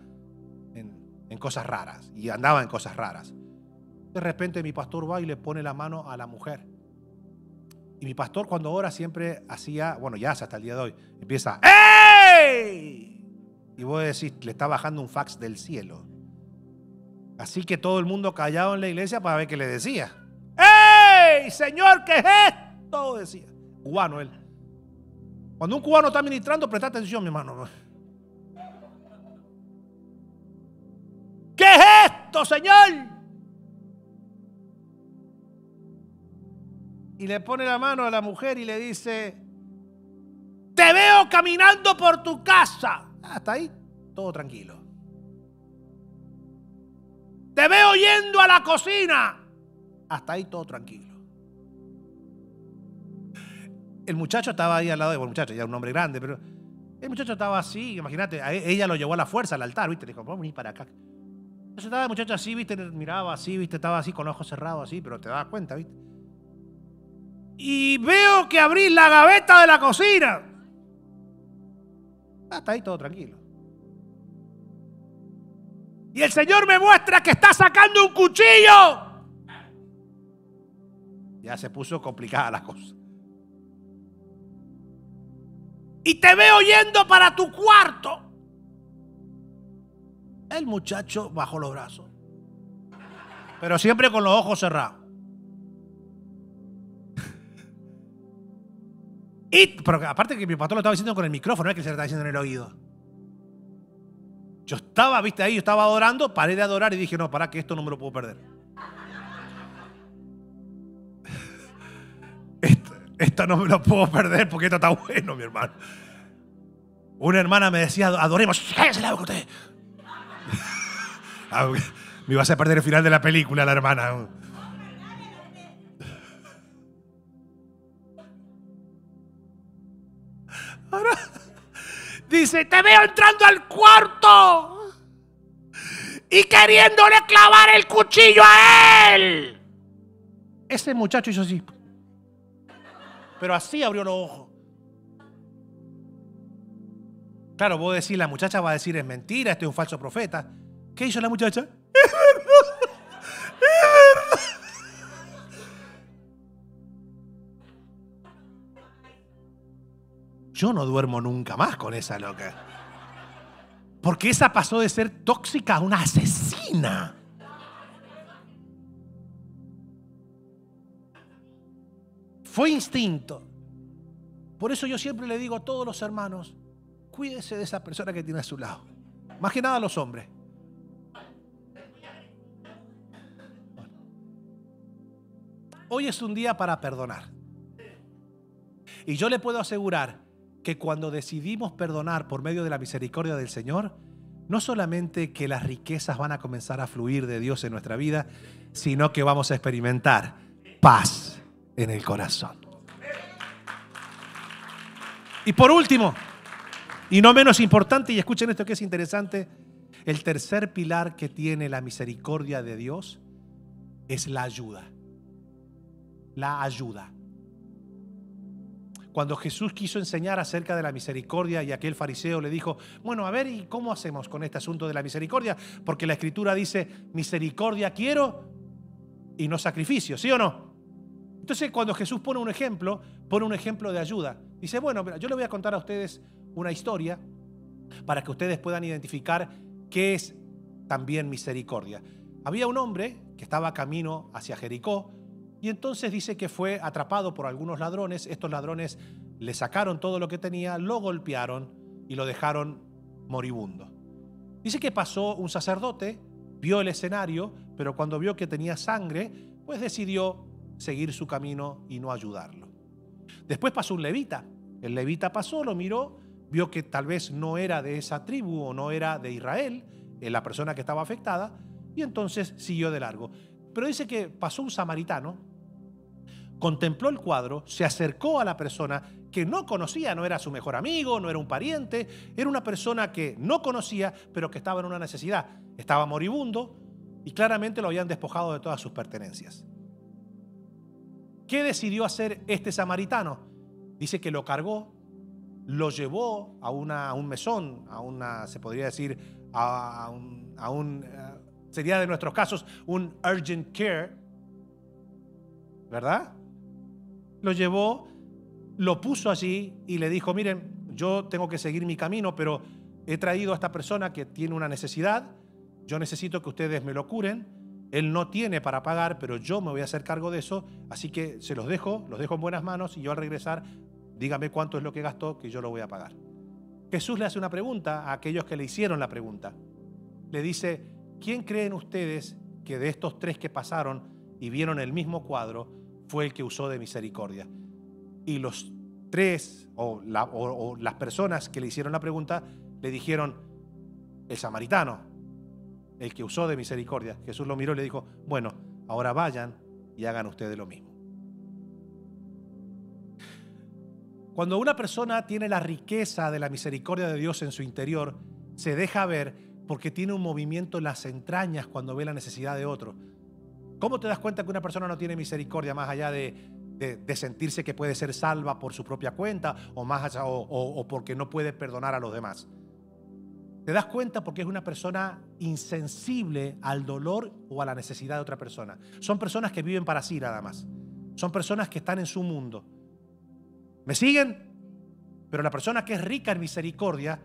en cosas raras. Y andaba en cosas raras. De repente mi pastor va y le pone la mano a la mujer. Y mi pastor cuando ora siempre hacía, bueno, ya hace hasta el día de hoy, empieza, ¡ey! Y vos decís, le está bajando un fax del cielo. Así que todo el mundo callado en la iglesia para ver qué le decía. ¡Ey, señor, qué es esto! Decía. Cubano él. Cuando un cubano está ministrando, presta atención, mi hermano. ¿Qué es esto, señor? Y le pone la mano a la mujer y le dice, te veo caminando por tu casa. Hasta ahí, todo tranquilo. Te veo yendo a la cocina. Hasta ahí, todo tranquilo. El muchacho estaba ahí al lado de, bueno, el muchacho ya un hombre grande, pero el muchacho estaba así, imagínate, ella lo llevó a la fuerza al altar, ¿viste? Le dijo, vamos a venir para acá. Entonces estaba el muchacho así, ¿viste? Miraba así, ¿viste? Estaba así con los ojos cerrados así, pero te das cuenta, ¿viste? Y veo que abrís la gaveta de la cocina. Hasta ahí todo tranquilo. Y el Señor me muestra que está sacando un cuchillo. Ya se puso complicada la cosa. Y te veo yendo para tu cuarto. El muchacho bajó los brazos, pero siempre con los ojos cerrados. Pero aparte que mi pastor lo estaba diciendo con el micrófono, no es que se lo estaba diciendo en el oído. Yo estaba, viste ahí, yo estaba adorando, paré de adorar y dije, no, para que esto no me lo puedo perder. Esto no me lo puedo perder porque esto está bueno, mi hermano. Una hermana me decía, adoremos. ¡Cállese la boca usted! Me ibas a perder el final de la película, la hermana. Ahora, dice, te veo entrando al cuarto y queriéndole clavar el cuchillo a él. Ese muchacho hizo así, pero así abrió los ojos. Claro, vos decís, la muchacha va a decir, es mentira, este es un falso profeta. ¿Qué hizo la muchacha? Es verdad, es verdad. Yo no duermo nunca más con esa loca. Porque esa pasó de ser tóxica a una asesina. Fue instinto. Por eso yo siempre le digo a todos los hermanos, cuídese de esa persona que tiene a su lado. Más que nada a los hombres. Hoy es un día para perdonar. Y yo le puedo asegurar que cuando decidimos perdonar por medio de la misericordia del Señor, no solamente que las riquezas van a comenzar a fluir de Dios en nuestra vida, sino que vamos a experimentar paz en el corazón. Y por último, y no menos importante, y escuchen esto que es interesante, el tercer pilar que tiene la misericordia de Dios es la ayuda. La ayuda. Cuando Jesús quiso enseñar acerca de la misericordia y aquel fariseo le dijo, bueno, a ver, ¿y cómo hacemos con este asunto de la misericordia? Porque la Escritura dice, misericordia quiero y no sacrificio, ¿sí o no? Entonces, cuando Jesús pone un ejemplo de ayuda. Dice, bueno, yo le voy a contar a ustedes una historia para que ustedes puedan identificar qué es también misericordia. Había un hombre que estaba camino hacia Jericó y entonces dice que fue atrapado por algunos ladrones. Estos ladrones le sacaron todo lo que tenía, lo golpearon y lo dejaron moribundo. Dice que pasó un sacerdote, vio el escenario, pero cuando vio que tenía sangre, pues decidió seguir su camino y no ayudarlo. Después pasó un levita. El levita pasó, lo miró, vio que tal vez no era de esa tribu o no era de Israel, la persona que estaba afectada, y entonces siguió de largo. Pero dice que pasó un samaritano, contempló el cuadro, se acercó a la persona que no conocía, no era su mejor amigo, no era un pariente, era una persona que no conocía, pero que estaba en una necesidad. Estaba moribundo y claramente lo habían despojado de todas sus pertenencias. ¿Qué decidió hacer este samaritano? Dice que lo cargó, lo llevó a un mesón, se podría decir, sería de nuestros casos, un urgent care, ¿verdad? Lo llevó, lo puso allí y le dijo, miren, yo tengo que seguir mi camino, pero he traído a esta persona que tiene una necesidad, yo necesito que ustedes me lo curen, él no tiene para pagar, pero yo me voy a hacer cargo de eso, así que se los dejo en buenas manos y yo al regresar, dígame cuánto es lo que gastó, que yo lo voy a pagar. Jesús le hace una pregunta a aquellos que le hicieron la pregunta. Le dice, ¿quién creen ustedes que de estos tres que pasaron y vieron el mismo cuadro fue el que usó de misericordia? Y los tres, o las personas que le hicieron la pregunta, le dijeron, el samaritano, el que usó de misericordia. Jesús lo miró y le dijo, bueno, ahora vayan y hagan ustedes lo mismo. Cuando una persona tiene la riqueza de la misericordia de Dios en su interior, se deja ver porque tiene un movimiento en las entrañas cuando ve la necesidad de otro. ¿Cómo te das cuenta que una persona no tiene misericordia más allá de sentirse que puede ser salva por su propia cuenta o, más allá, o porque no puede perdonar a los demás? Te das cuenta porque es una persona insensible al dolor o a la necesidad de otra persona. Son personas que viven para sí nada más. Son personas que están en su mundo. ¿Me siguen? Pero la persona que es rica en misericordia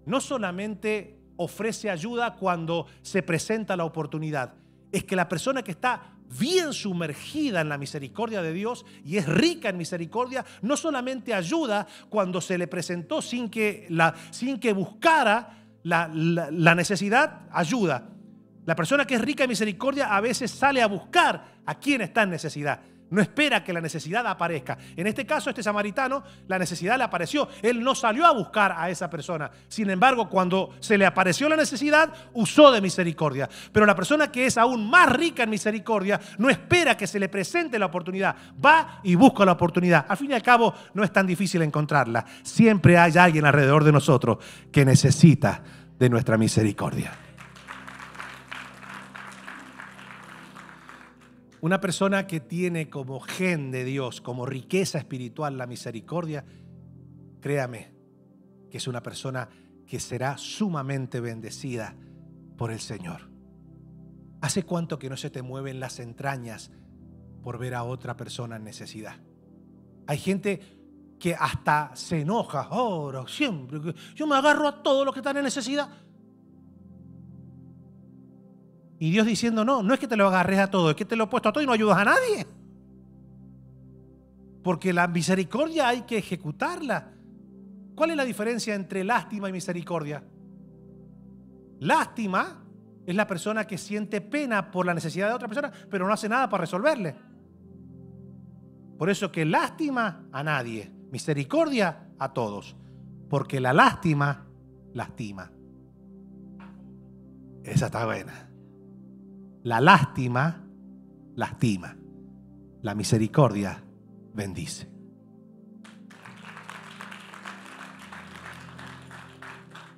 no solamente ofrece ayuda cuando se presenta la oportunidad, es que la persona que está bien sumergida en la misericordia de Dios y es rica en misericordia, no solamente ayuda cuando se le presentó sin que buscara la necesidad, ayuda. La persona que es rica en misericordia a veces sale a buscar a quien está en necesidad. No espera que la necesidad aparezca. En este caso, este samaritano, la necesidad le apareció. Él no salió a buscar a esa persona. Sin embargo, cuando se le apareció la necesidad, usó de misericordia. Pero la persona que es aún más rica en misericordia, no espera que se le presente la oportunidad. Va y busca la oportunidad. Al fin y al cabo, no es tan difícil encontrarla. Siempre hay alguien alrededor de nosotros que necesita de nuestra misericordia. Una persona que tiene como gen de Dios, como riqueza espiritual la misericordia, créame que es una persona que será sumamente bendecida por el Señor. ¿Hace cuánto que no se te mueven las entrañas por ver a otra persona en necesidad? Hay gente que hasta se enoja. Ahora, siempre, yo me agarro a todos los que están en necesidad. Y Dios diciendo, no es que te lo agarres a todo, es que te lo he puesto a todo y no ayudas a nadie. Porque la misericordia hay que ejecutarla. ¿Cuál es la diferencia entre lástima y misericordia? Lástima es la persona que siente pena por la necesidad de otra persona, pero no hace nada para resolverle. Por eso que lástima a nadie, misericordia a todos. Porque la lástima lastima. Esa está buena. La lástima lastima. La misericordia bendice.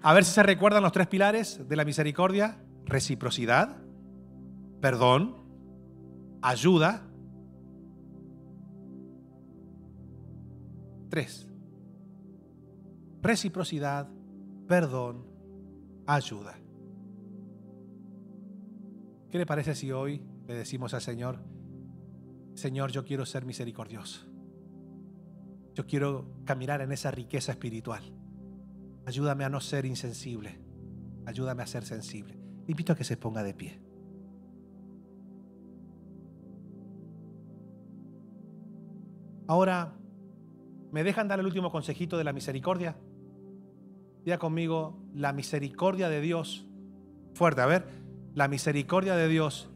A ver si se recuerdan los 3 pilares de la misericordia. Reciprocidad, perdón ayuda. 3, reciprocidad, perdón, ayuda. ¿Qué le parece si hoy le decimos al Señor: Señor, yo quiero ser misericordioso? Yo quiero caminar en esa riqueza espiritual. Ayúdame a no ser insensible. Ayúdame a ser sensible. Le invito a que se ponga de pie. Ahora, ¿me dejan dar el último consejito de la misericordia? Diga conmigo: la misericordia de Dios. Fuerte, a ver. La misericordia de Dios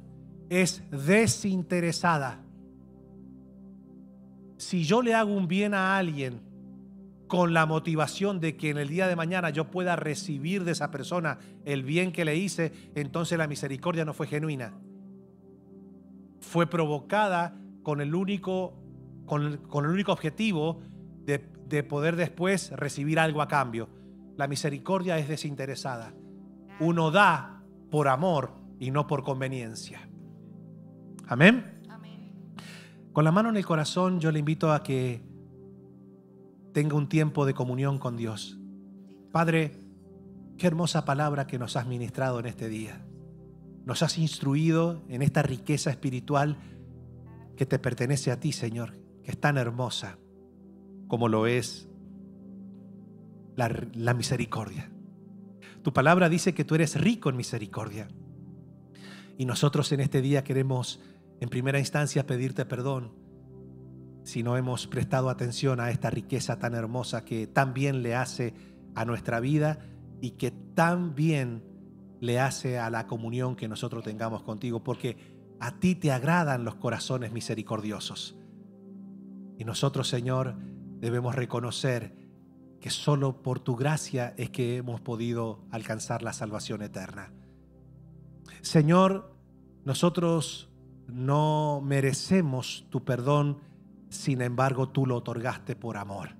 es desinteresada. Si yo le hago un bien a alguien con la motivación de que en el día de mañana yo pueda recibir de esa persona el bien que le hice, entonces la misericordia no fue genuina. Fue provocada con el único objetivo de poder después recibir algo a cambio. La misericordia es desinteresada. Uno da por amor y no por conveniencia. Amén. Con la mano en el corazón, yo le invito a que tenga un tiempo de comunión con Dios. Padre, qué hermosa palabra que nos has ministrado en este día. Nos has instruido en esta riqueza espiritual que te pertenece a ti, Señor, que es tan hermosa como lo es la misericordia. Tu palabra dice que tú eres rico en misericordia. Y nosotros en este día queremos, en primera instancia, pedirte perdón si no hemos prestado atención a esta riqueza tan hermosa que tan bien le hace a nuestra vida y que tan bien le hace a la comunión que nosotros tengamos contigo, porque a ti te agradan los corazones misericordiosos. Y nosotros, Señor, debemos reconocer que solo por tu gracia es que hemos podido alcanzar la salvación eterna. Señor, nosotros no merecemos tu perdón, sin embargo tú lo otorgaste por amor.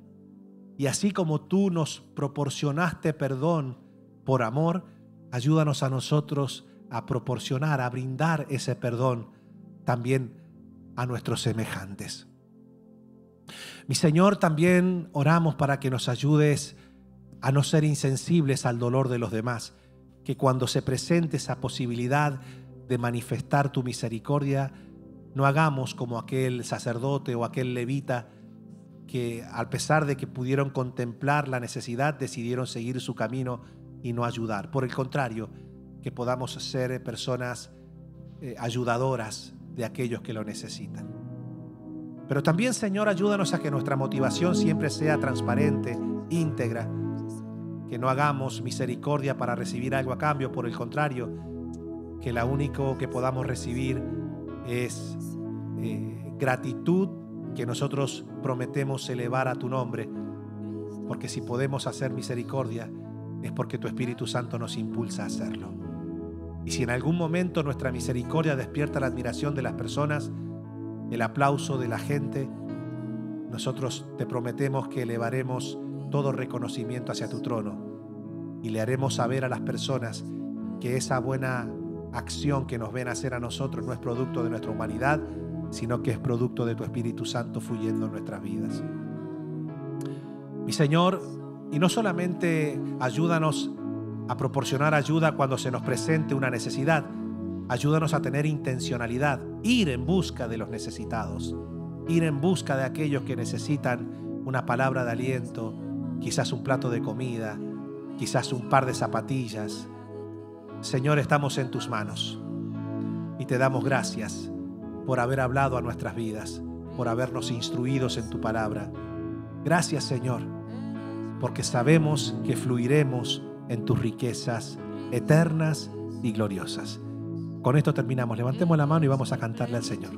Y así como tú nos proporcionaste perdón por amor, ayúdanos a nosotros a proporcionar, a brindar ese perdón también a nuestros semejantes. Mi Señor, también oramos para que nos ayudes a no ser insensibles al dolor de los demás, que cuando se presente esa posibilidad de manifestar tu misericordia, no hagamos como aquel sacerdote o aquel levita que, a pesar de que pudieron contemplar la necesidad, decidieron seguir su camino y no ayudar. Por el contrario, que podamos ser personas ayudadoras de aquellos que lo necesitan. Pero también, Señor, ayúdanos a que nuestra motivación siempre sea transparente, íntegra, que no hagamos misericordia para recibir algo a cambio. Por el contrario, que lo único que podamos recibir es gratitud que nosotros prometemos elevar a tu nombre, porque si podemos hacer misericordia es porque tu Espíritu Santo nos impulsa a hacerlo. Y si en algún momento nuestra misericordia despierta la admiración de las personas, el aplauso de la gente, nosotros te prometemos que elevaremos todo reconocimiento hacia tu trono y le haremos saber a las personas que esa buena acción que nos ven hacer a nosotros no es producto de nuestra humanidad, sino que es producto de tu Espíritu Santo fluyendo en nuestras vidas. Mi Señor, y no solamente ayúdanos a proporcionar ayuda cuando se nos presente una necesidad, ayúdanos a tener intencionalidad, ir en busca de los necesitados, ir en busca de aquellos que necesitan una palabra de aliento, quizás un plato de comida, quizás un par de zapatillas. Señor, estamos en tus manos y te damos gracias por haber hablado a nuestras vidas, por habernos instruidos en tu palabra. Gracias, Señor, porque sabemos que fluiremos en tus riquezas eternas y gloriosas. Con esto terminamos. Levantemos la mano y vamos a cantarle al Señor.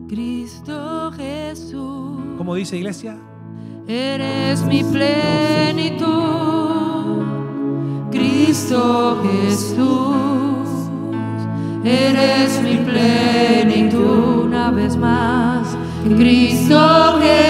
Cristo Jesús, ¿Cómo dice, iglesia? eres mi plenitud. Cristo Jesús, eres mi plenitud. Una vez más, Cristo Jesús,